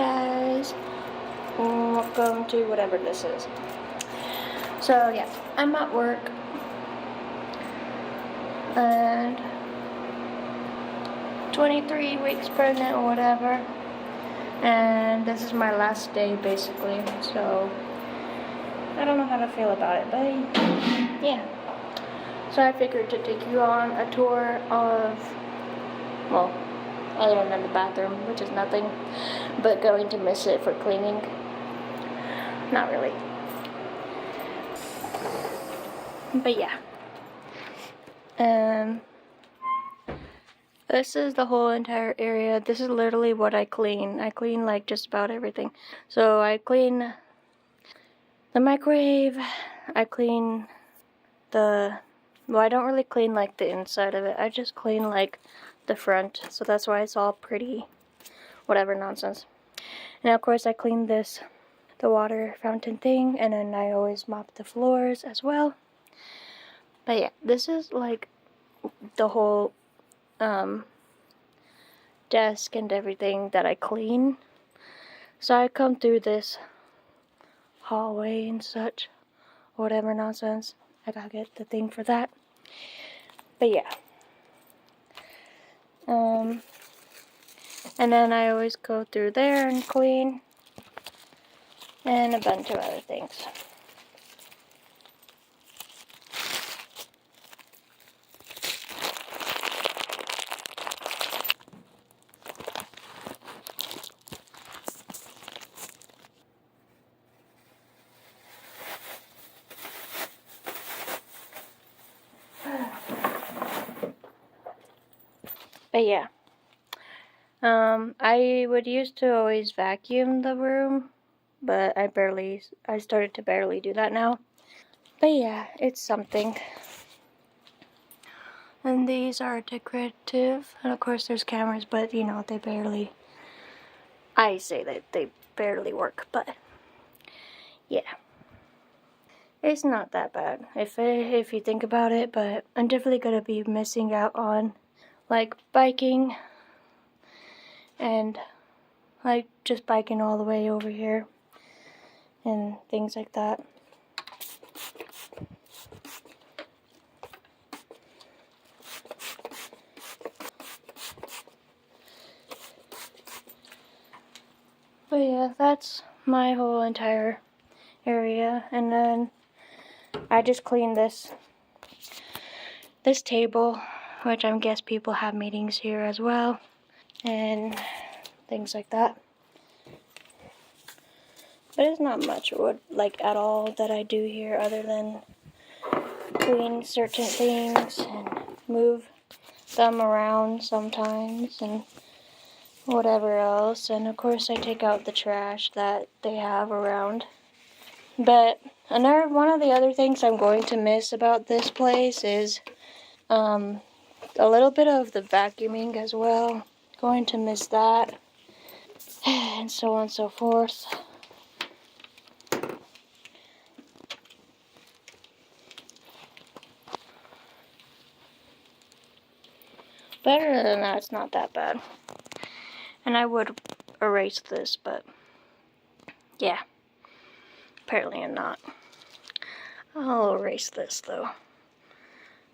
guys, welcome to whatever this is. So yeah, I'm at work and 23 weeks pregnant or whatever, and this is my last day basically, so I don't know how to feel about it, but yeah. So I figured to take you on a tour of, well, other than the bathroom, which is nothing, but going to miss it for cleaning. Not really. But yeah. This is the whole entire area. This is literally what I clean. I clean like just about everything. So I clean the microwave. I clean well, I don't really clean like the inside of it. I just clean like the front. So that's why it's all pretty, whatever nonsense. And of course I clean the water fountain thing, and then I always mop the floors as well. But yeah, this is like the whole desk and everything that I clean. So I come through this hallway and such, whatever nonsense. I gotta get the thing for that. But yeah. And then I always go through there and clean, and a bunch of other things. But yeah. I would used to always vacuum the room, but I started to barely do that now. But yeah, it's something. And these are decorative, and of course there's cameras, but you know, I say that they barely work, but yeah. It's not that bad, if you think about it, but I'm definitely gonna be missing out on, like, biking, and, like, just biking all the way over here, and things like that. But yeah, that's my whole entire area, and then I just cleaned this table, which I guess people have meetings here as well, and things like that. But it's not much, like, at all that I do here other than clean certain things and move them around sometimes and whatever else. And of course I take out the trash that they have around. But one of the other things I'm going to miss about this place is a little bit of the vacuuming as well. Going to miss that, and so on and so forth. But other than that, it's not that bad. And I would erase this, but yeah, apparently I'm not. I'll erase this though,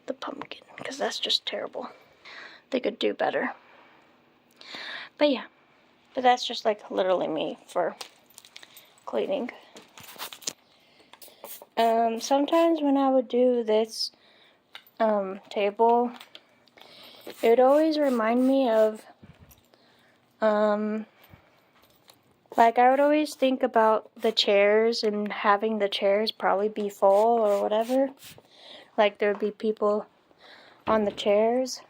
the pumpkin, because that's just terrible. They could do better. But yeah, but that's just like literally me for cleaning. Sometimes when I would do this table, it would always remind me of like, I would always think about the chairs and having the chairs probably be full or whatever. Like, there would be people on the chairs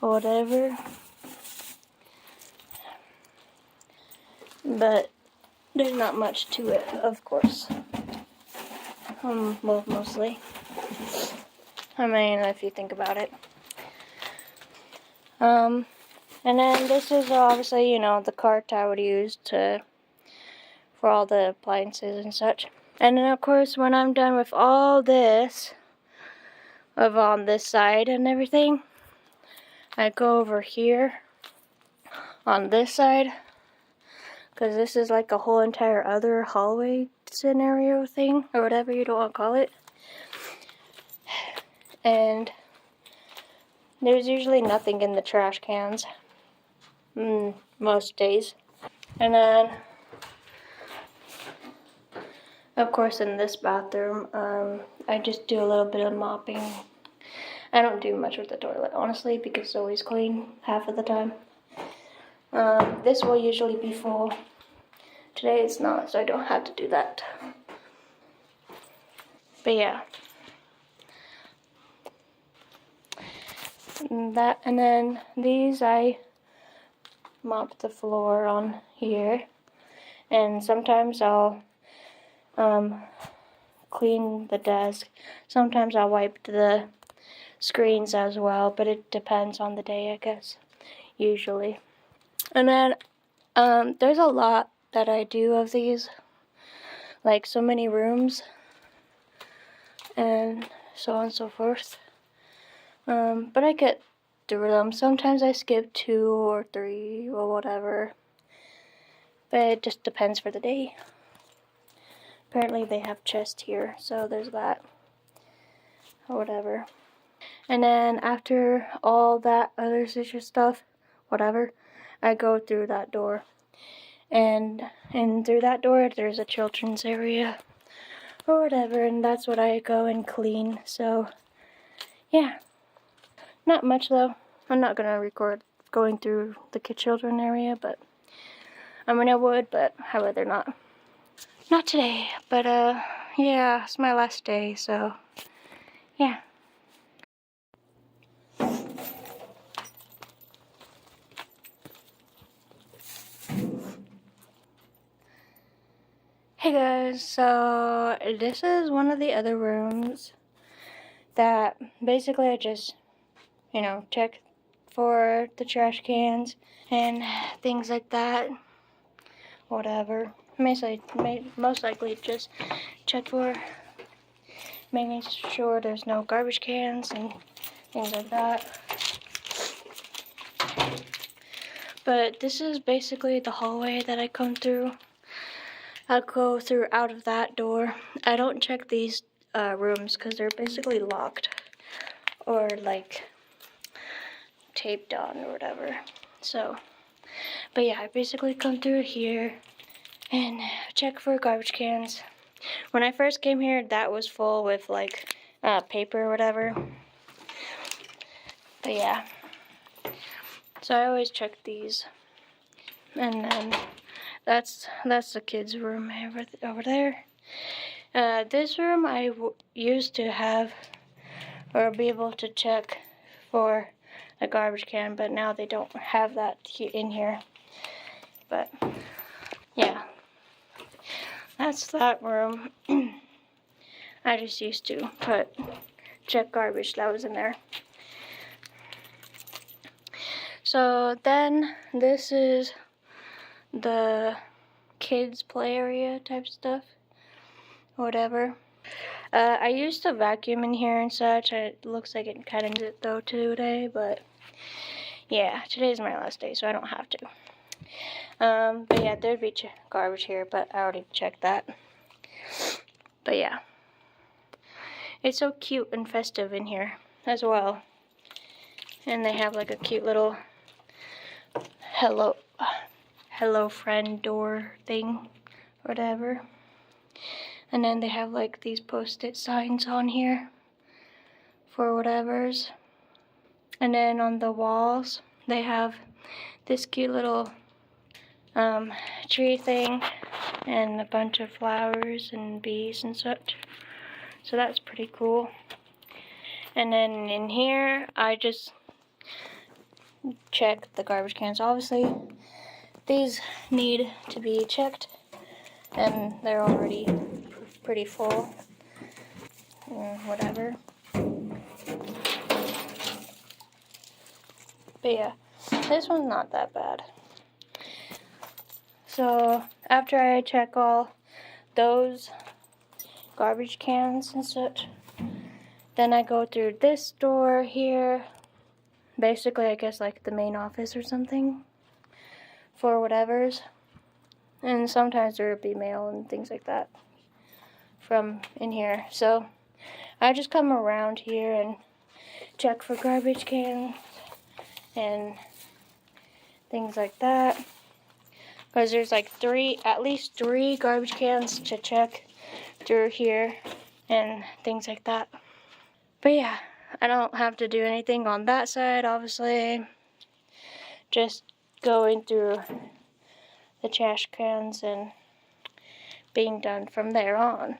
or whatever. But there's not much to it, of course. Well, mostly. I mean, if you think about it. And then this is obviously, you know, the cart I would use for all the appliances and such. And then, of course, when I'm done with all this, on this side and everything, I go over here on this side because this is like a whole entire other hallway scenario thing, or whatever you don't want to call it. And there's usually nothing in the trash cans, most days. And then, of course, in this bathroom, I just do a little bit of mopping. I don't do much with the toilet, honestly, because it's always clean half of the time. This will usually be full. Today it's not, so I don't have to do that. But yeah. And then these, I mop the floor on here. And sometimes I'll clean the desk. Sometimes I'll wipe the screens as well, but it depends on the day, I guess, usually. And then there's a lot that I do of these, like so many rooms and so on and so forth. But I get through them. Sometimes I skip 2 or 3 or whatever, but it just depends for the day. Apparently they have chest here, so there's that, or whatever. And then after all that other citrus stuff, whatever, I go through that door. And through that door, there's a children's area, or whatever, and that's what I go and clean. So, yeah. Not much, though. I'm not gonna record going through the children area, but I mean, I would, but I'd rather not. Not today, but, yeah, it's my last day, so, yeah. Hey guys, so this is one of the other rooms that basically I just, check for the trash cans and things like that, whatever. Most likely just check for making sure there's no garbage cans and things like that. But this is basically the hallway that I come through. I'll go through out of that door. I don't check these rooms because they're basically locked or like taped on or whatever. So, but yeah, I basically come through here and check for garbage cans. When I first came here, that was full with like paper or whatever. But yeah, so I always check these. And then that's the kids' room over there. This room I used to have or be able to check for a garbage can, but now they don't have that in here. But yeah, that's that room. I just used to check garbage that was in there. So then this is the kids play area type stuff, whatever. I used to vacuum in here and such. It looks like it kind of did though today, but yeah, today's my last day, so I don't have to. But yeah, there'd be garbage here, but I already checked that. But yeah, it's so cute and festive in here as well. And they have like a cute little hello friend door thing, whatever. And then they have like these post-it signs on here for whatevers. And then on the walls, they have this cute little tree thing and a bunch of flowers and bees and such. So that's pretty cool. And then in here, I just check the garbage cans. Obviously, these need to be checked, and they're already pretty full. Whatever. But yeah, this one's not that bad. So after I check all those garbage cans and such, then I go through this door here. Basically, I guess like the main office or something for whatevers. And sometimes there would be mail and things like that from in here. So I just come around here and check for garbage cans and things like that. Because there's like at least three garbage cans to check through here and things like that. But yeah, I don't have to do anything on that side, obviously. Just going through the trash cans and being done from there on.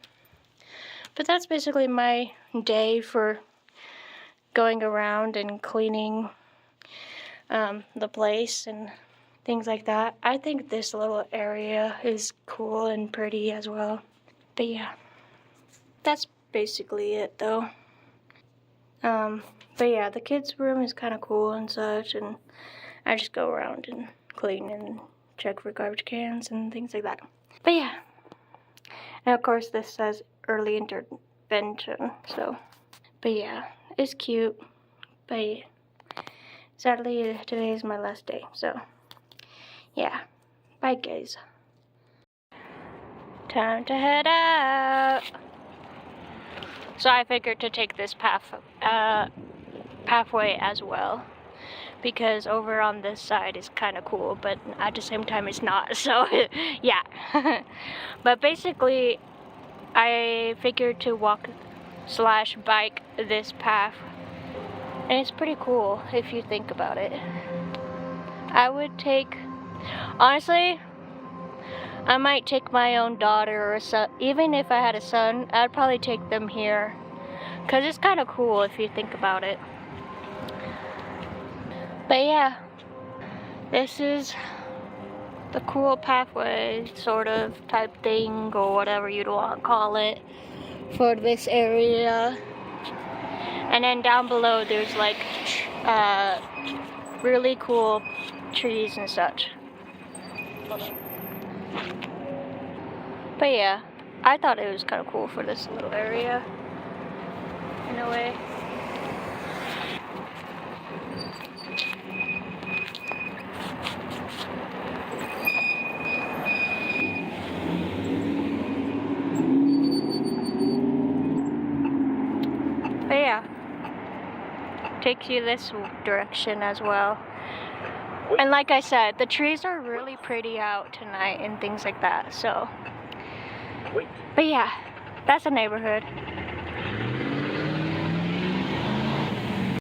But that's basically my day for going around and cleaning the place and things like that. I think this little area is cool and pretty as well. But yeah, that's basically it though. But yeah, the kids' room is kind of cool and such, and I just go around and clean and check for garbage cans and things like that. But yeah, and of course this says early intervention, so. But yeah, it's cute. But sadly, today is my last day, so yeah. Bye, guys. Time to head out. So I figured to take this pathway as well, because over on this side is kind of cool, but at the same time it's not. So yeah. But basically, I figured to walk/bike this path, and it's pretty cool if you think about it. I would take, honestly, I might take my own daughter or a son. Even if I had a son, I'd probably take them here, because it's kind of cool if you think about it. But yeah, this is the cool pathway sort of type thing, or whatever you'd want to call it, for this area. And then down below there's like really cool trees and such. But yeah, I thought it was kind of cool for this little area, in a way. But yeah, takes you this direction as well. And like I said, the trees are really pretty out tonight and things like that, so. But yeah, that's the neighborhood.